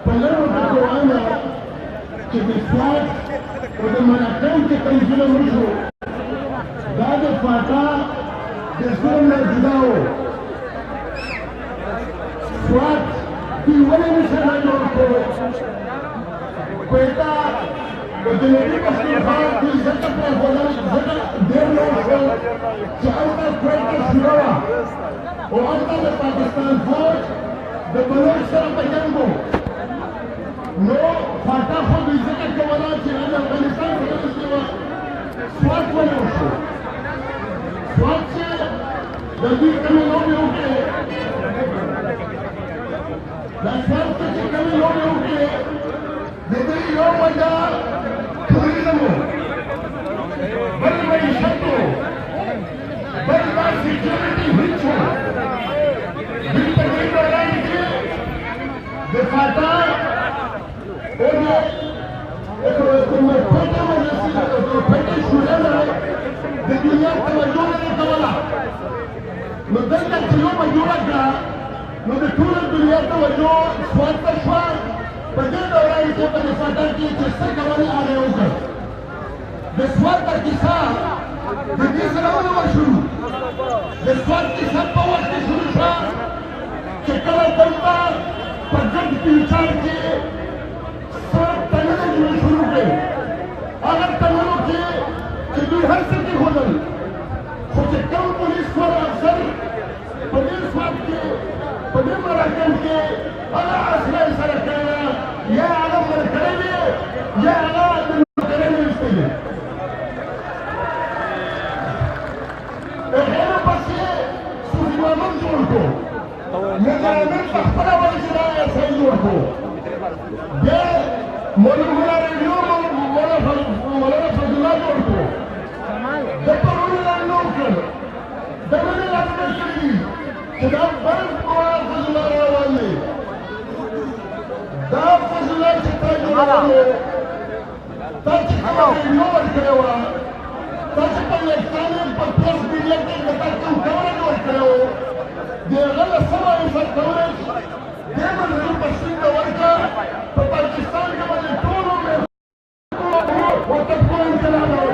Palermo Peruana, que después, cuando Maracán que tranquilo mucho, dado fatal, después me ha ayudado. Swat, y bueno, me se ha ido cuenta, porque le digo que se está preparando, se está derrotando, se habla cuenta Surawa, o habla de Pakistán Fort, de Balor Sarapayango. No, Fataho dice que van a tirar de Afganistán, que no se lleva SWAT वाले उसको SWAT से जल्दी कमी लोग उठे SWAT से कमी लोग उठे जल्दी लोग बजा tourism बड़ी बड़ी शर्तों बड़ी बड़ी सिक्योरिटी हिचो बिल्कुल नहीं के दिखाता Oye, como cuenta me decía, como cuenta Shurana, de dunia que mayor de Kabbalah. No tenga que yo mayor acá, no de toda la dunia que mayor, suelta suar, porque ahora hay que pensar que se Kabbalah a reunir. De suelta quizá, de dice la hora mashuru, de suelta quizá para que Shurusha, que cada tanta, para que pinchar que अगर तमिलों के हर city hotel कुछ कम पुलिस पर अफसर पुलिस वाद के पुलिस मराकम के अला असला सरकारा या आलम मर करेंगे या अला करेंगे इसके लिए तो है बस ये सुफिमानों जोड़ को मेरे पहला वाली जिला है सही जोड़ को ये मोलूला रेडियो मोला फजला जोड़ को जब उन्होंने नौकर दमने लगने के लिए जब बर्फ को फजला वाले दाब फजला चिता जोड़ो तब रेडियो करेवा तब पाकिस्तान पर प्लस मीडिया के तक कवरेज करो ये गलत समय पर कवरेज ये मतलब पश्चिम कवर का पाकिस्तान के बड़े टोलों में वो तक को इंतजार हो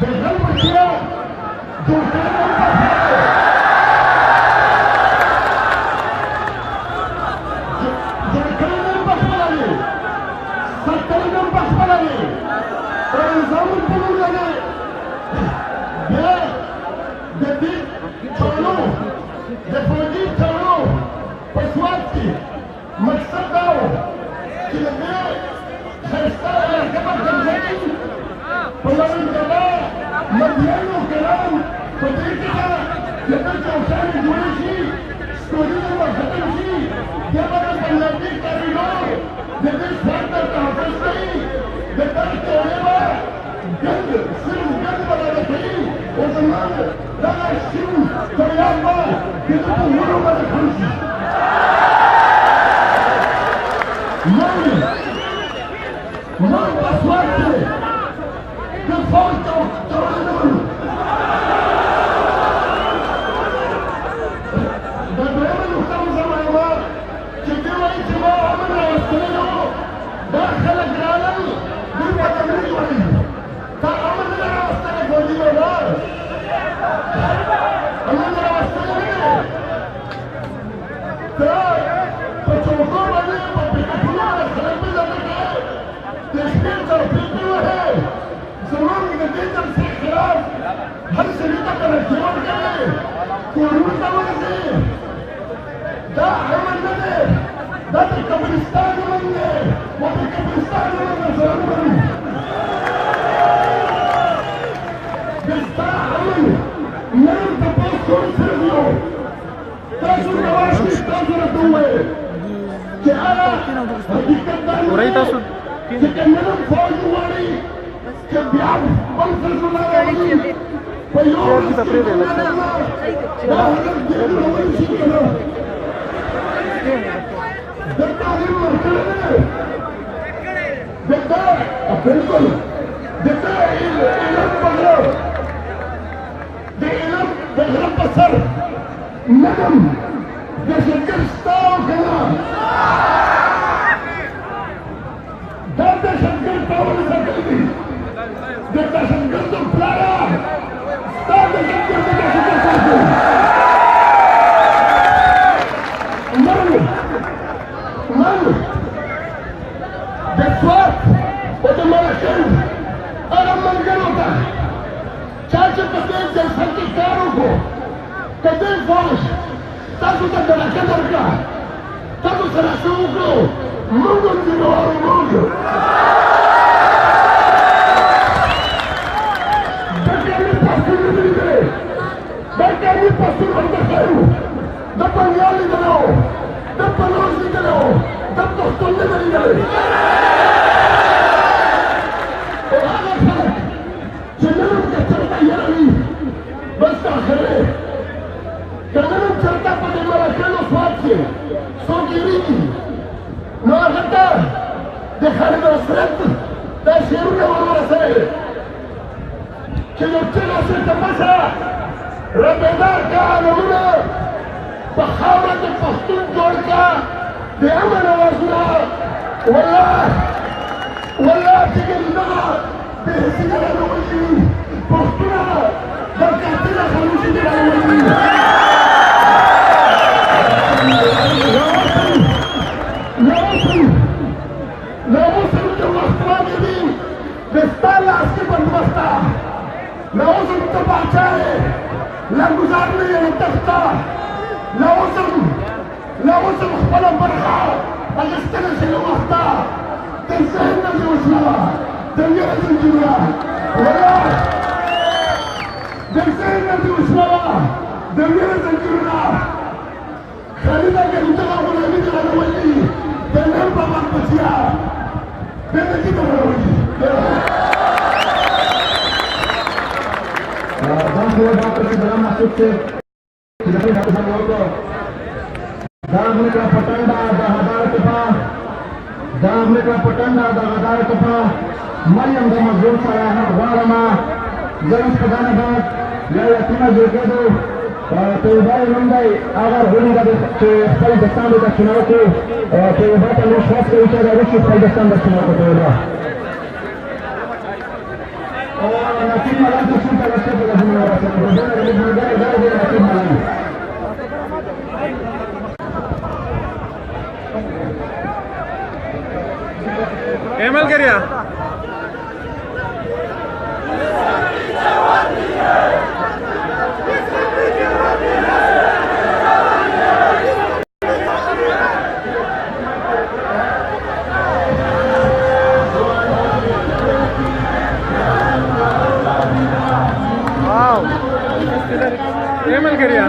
बेहद बच्चियां जो बिल्कुल نظم دهشتګرد شته او که نه دا دهشتګرد تا ولې ساتلی دي د دهشتګردو پلاره ستا دهشتګرد د دهشتګرد ساتي من د سوات او د مراکش هغه ملګرو ته چا چې په دې جلسه کې کار وکړو که دې فوج تاسو ته درکه درکړه تاسو سره څه وکړو موږ هم ذمهوار موږ دا کاري پښتون نه دی لیدلی دا کاري پښتون ورته ښایو د بنګال لیدلی و د بلوچ لیدلی و د پښتون نه دی لیدلی او هغه خلک چې نن هم که چېرته یره وي بس داخلې که نن هم چېرته په دې مراکشو سوات کې څوک یېرېږي نو هغه ته د خالد حسرت دا شعرونه ور ورسوئ چې یو چغه شي تپشه ربیدار که عالمونه په خاوره د پښتون جوړ که د امن اوازونه والله چې دغه بې حسینه راولي پښتونه د قاتله خاموشي دې راولي ناموسم د وخت باندې دي د ستا لاس کې بندوبسته ناموسم ته پاچا یې لنګوزار نه یې تخته ناموسم خپله برخه اخیستلی شي له وخته د ذهن نه دې وشله د ویرې زنجیرونه والله د ذهن نه دې وشله د ویرې زنجیرونه خالده که دغه غلامي دې راولي د نن بابا بچیا بېنتي ته راولي دا خو ډاکټر سلام مسعود صاحب چې د ډاکټر صاحب ورکړو دا موږ کا پټنډا د هزار ټپا دا موږ کا پټنډا د هزار ټپا مریم د مزدور سره غواړم زه په دانه بعد یا یتیمه جوړ کېدو طیبه یې نوم دی هغه ولیده چې خپل دستان دې دستونه وکړو طیبه ته موږ خاص کوي چې هغه وشي خپل دستان دستونه وکړو طیبه نصیب ملک ته څومره رسې په لازمه ورسېږي د دې نه زموږ ملګری دا دی نصیب ملک ایمل کریا ایمل کریا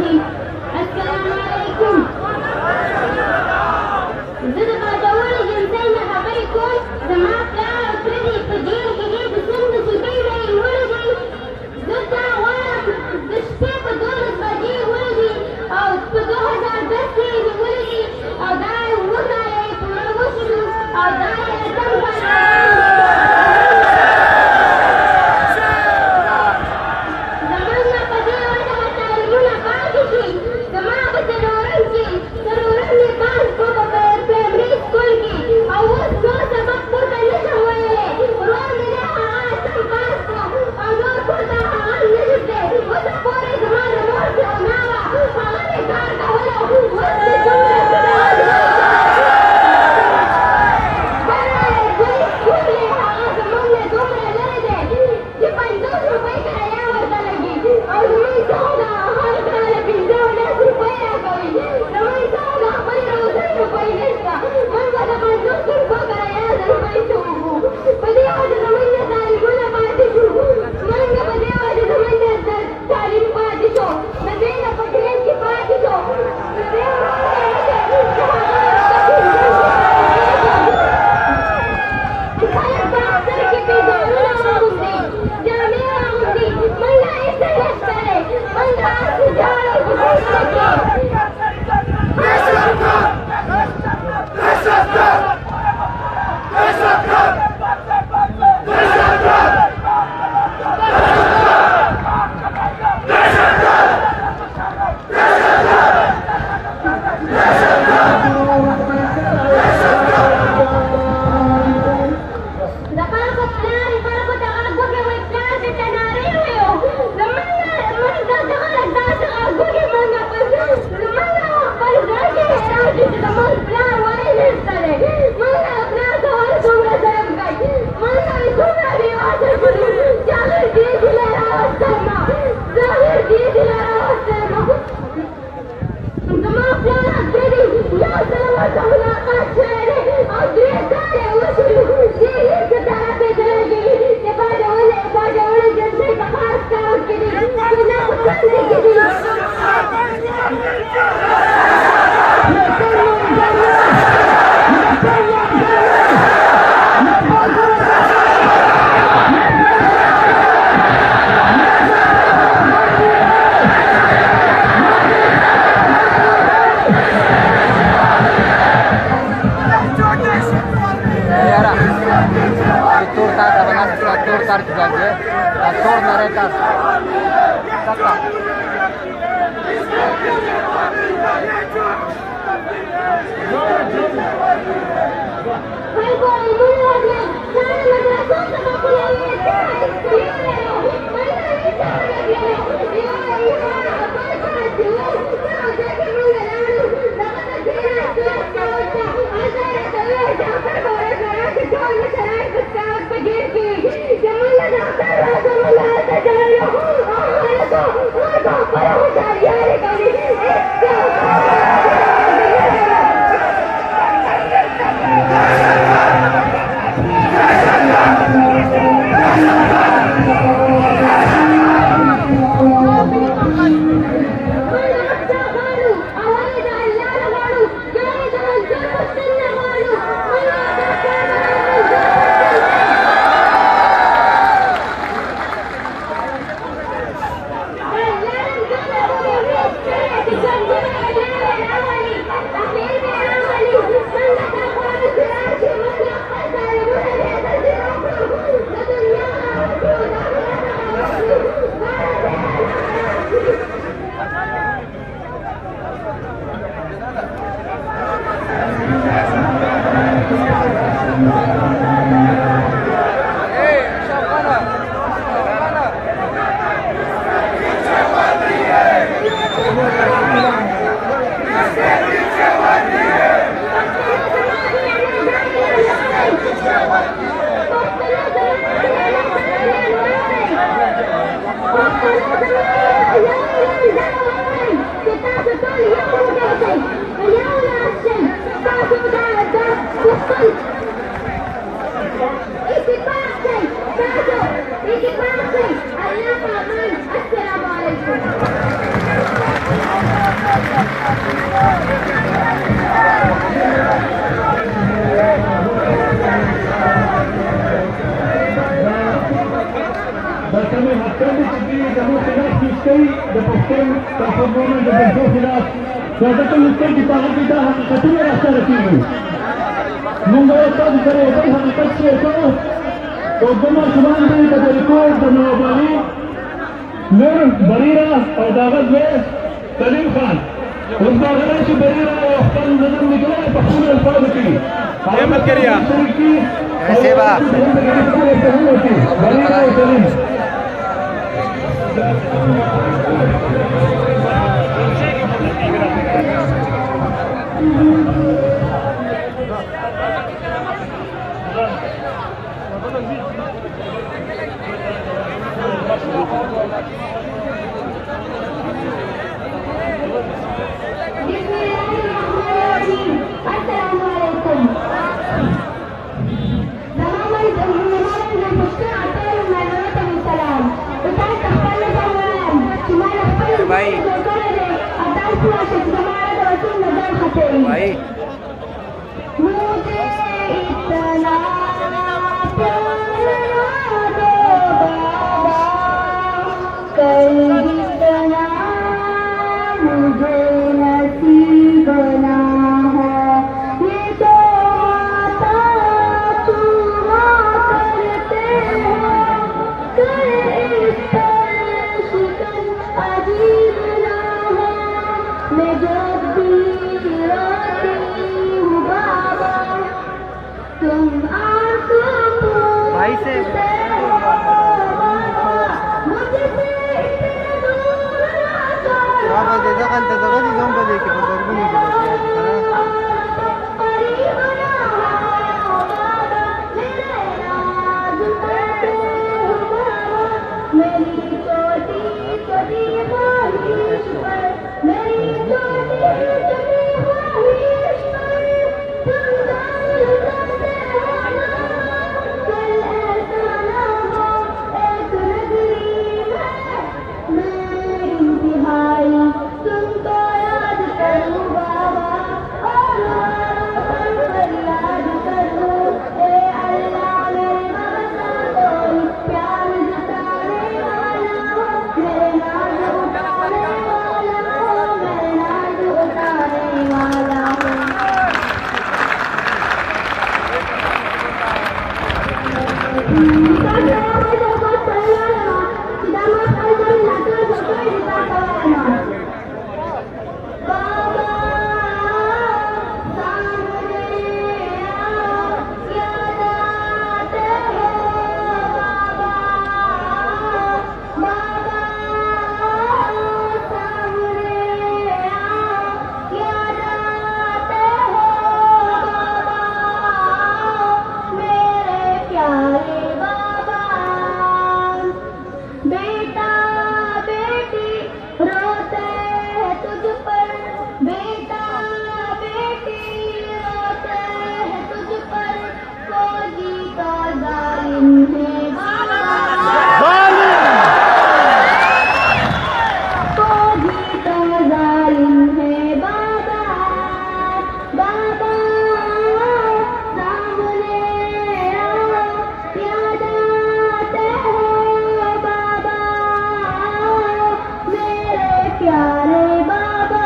प्यारे बाबा,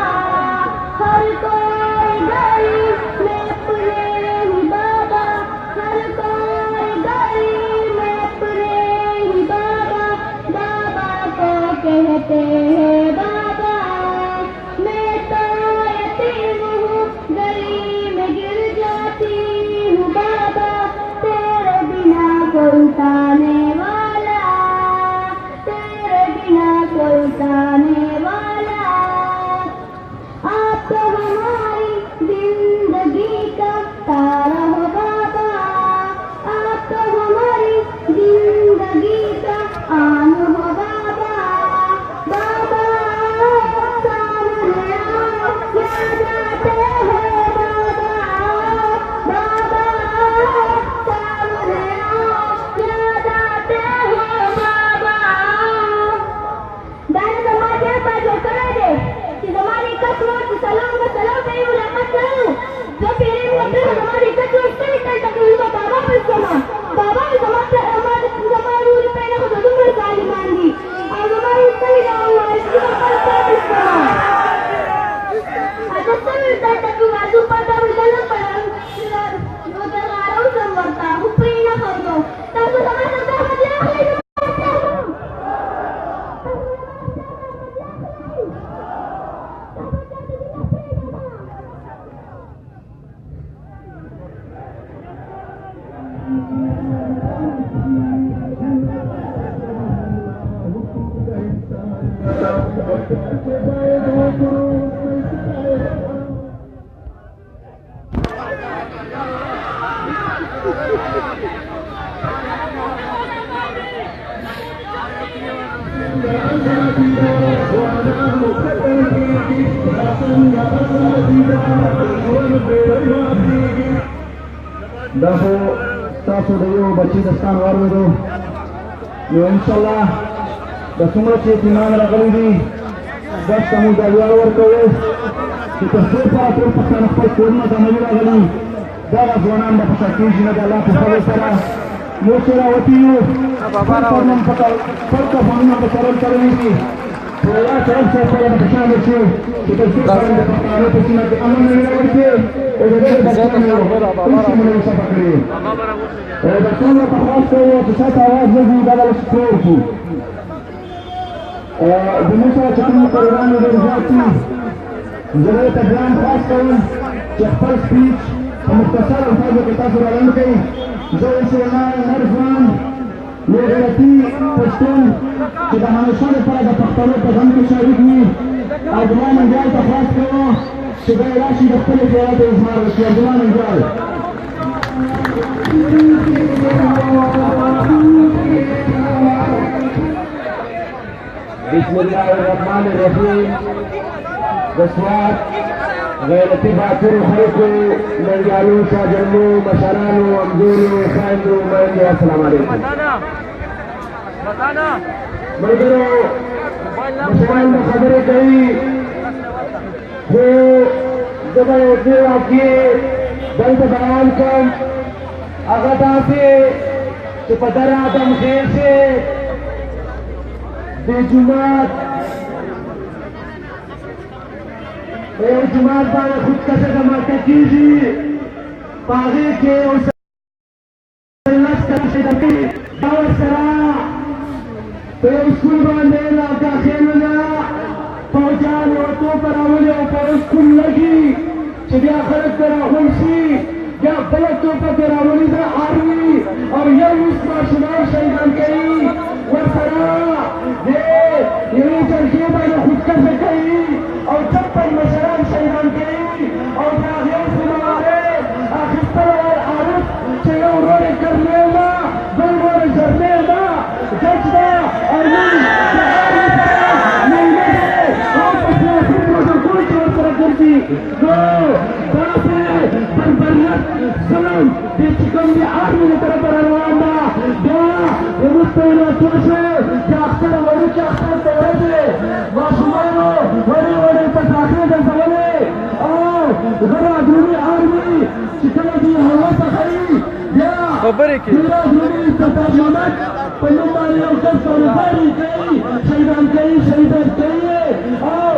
हर कोई गरीब में अपने ही बाबा, हर कोई गरीब में अपने ही बाबा, बाबा को कहते हैं बाबा। मैं तो यतीम हूँ, गली में गिर जाती हूँ बाबा, तेरे बिना कोई ताने वाला, तेरे बिना कोई ताने वाला। आप तो हमारी जिंदगी का तारा हो बाबा, आप तो हमारी जिंदगी का आन हो बाबा। बाबा सामने आओ, याद आते हैं बाबा, बाबा सामने आओ, याद आते हैं बाबा। दान समाज पाजो करे कि हमारी कसरत सलाम पे मुलाकात करूं, जो तेरे मोटे हमारी कसरत से निकल तकलीफ बाबा पर समा, बाबा समाज हमारी रूल पे ना खुद तुम काली मांगी और हमारी सही गाँव है इसकी पर समा आता मिळता तक वाजू पाता विधान पण जो जगारो संवर्ता उपरीना करतो तसं समाज मध्ये आहे। دغه تاسو د یو بچی دستان واورېدو نو انشاءالله د څومره چې اطمینان راغلی دي بس ته موږ دا ویاړ ورکوو چې تر څو پورې ټول پښتانه خپل کورونه ته نه وي راغلي دغه ځوانان به په شا کېږي نه د الله په فضل سره یو چې راوتي یو خپل کفنونه به سره تړلي دي په الله طرف سره سره به خوشحاله شو چې تر څو پورې د پښتانه په سیمه کې امن نه وي راوړي او د دې بچیانو ټول سیمونه یې صفا کړي د ټولو ته خاص کوو چې شاته اواز نه وي دا به شکر کړو زموږ سره چې کوم مقرران ډېر زیات دي زه به ته بیان خاص کوم چې خپل سپیچ په مختصر الفاظو کې تاسو راغونډ کړئ. زه اوس ولاړ هر ځوان یو غیرتي پښتون چې د همیشه لپاره د پښتنو په غم کې شریک وي عبدالله منجال ته خاص کوم چې دی راشي د خپلې خیالاتو اظهار وکړي. عبدالله منجال بسم الله الرحمن الرحیم. د سوات غیرتي باترو خلکو ننګیالو شاګردو مشرانو همزولو خویندو میندو السلام علیکم. ملګرو مشران به خبرې کوي خو زه به یو څه واقعې دلته بیان کړم هغه داسې چې په در آدم خیل کې د جومات یو جومات باندې خودکشه دماکه کېږي په هغې کې یو لس کسې دا ورسره په یو سکول باندې داخلونه فوجان یو توپ راولي او په یو سکول لګي چې بیا خلک پرې راغونډ شي بیا بله توپه پرې راولي دا آرمي او یو اوس ماشومان شهیدان کوي ورسره د یوې جرګې باندې خودکشه کوي او 56 مشران شهیدان کوي او د هغې ذمهوارۍ اخیستلی عارف چې یو ورور یې کرنیل ده بل ورور یې جرنیل ده جج ده ارمي د هغې سره میلمه دی او په سیاسي پروتوکول کې ورسره ګرځي. نو داسې بربریت ظلم دی چې کوم د آرمي له طرفه روان ده بیا وروسته یې راټول شو چې اختر وړوکي اختر ته ورځې ماشومانو وړې وړې پټاکې ګرځولې او غره درومي آرمي چې کله دوی هوا څخه وي بیا ډېره درومي ستار محمد په نوم باندې یو کس طالبان کوي شهیدان کوي شهیدان کوي او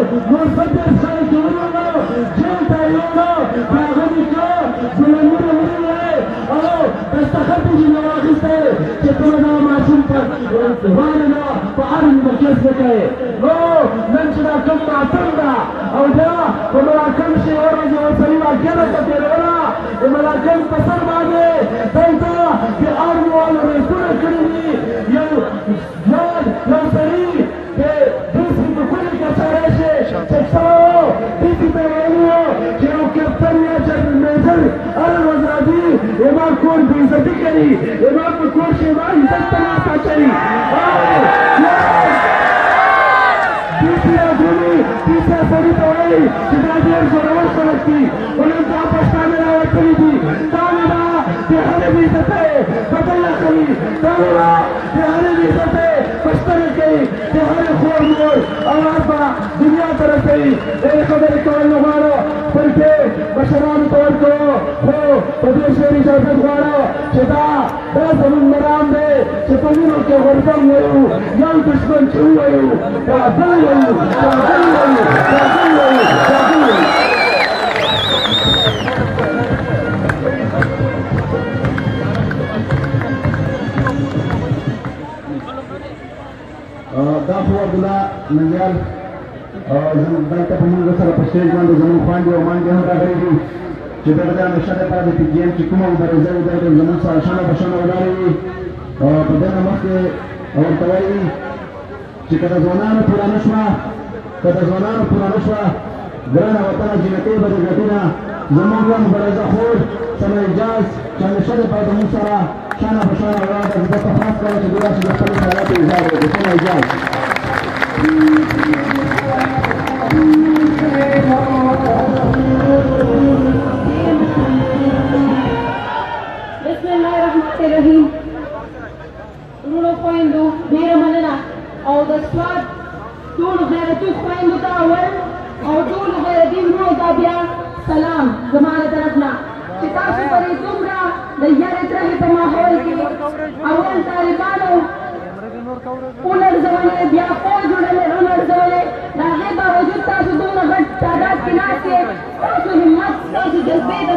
روانه په هر مرکز کې کوي نو نن چې دا کوم ماتم ده او دا په ملاکم شي ورځ یو سړي واقع ده چې تېروله د ملاکم په سر باندې دلته د آرمیوالو ریسونه کړي دي یو ځوان یو سړي د داسې په کلي کې سړی شي چې سلام داسې ته ویلي وو چې یو کپټن یا جنرال میجر هره ورځ راځي زما کور بېعزتي کوي زما په کور کې زما عزت ته لاس اچوي داسې راځي داسې سړي ته وایي چې دا ډېر زورور خلک دي خو نن دا پښتانه راوتلي دي دا نه ده د هرې بېعزتۍ بدله کوي دا نه ده د هرې بېعزتۍ پښتنه کوي د هرې خور مور اواز به دنیا ته رسوي ډېرې خبرې کول نه غواړو خپل کې مشرانو ته ورکوو خو په دې شعر اجازت غواړو چې دا زموږ مرام دی چې په وینو کې غورځم ویو یو دښمن چې وویو دا بل ویو دا بل ویو دا بل ویو دا بل ویو دا خو عبدالله ننګیال زموږ دلته په موږ سره په سټیج باندې زموږ خویندې او میندې هم راغلي دي چې دغه د همیشه دپاره د پي جي ایم چې کومه مبارزه وي دلته زموږ سره شانه په شانه ولاړې وي په دې نه مخکې ورته وایي چې که د ځوانانو پوره نه شوه ګرانه وطنه جنتۍ به د ګټونه زموږ یوه مبارزه خور سمه اجاز چې همیشه دپاره زموږ سره شانه په شانه ولاړه ده زه ته خاص کوم چې دوی راشي د خپلو خیالاتو اظهار وکړي سمه اجاز Bismillahirrahmanirrahim. Rulo خويندو ډیره مننه او د سواد ټول غیرتي خویندو ته اول او ټول غیرتي ورونو ته بیا سلام زما له طرف نه چې تاسو پرې دومره د یارې ترهې په ماحول کې اول طالبانو ولړزولې بیا فوج ولړزولې د هغې باوجود تاسو دومره غټ تعداد کې ناست یې تاسو همت تاسو جذبې د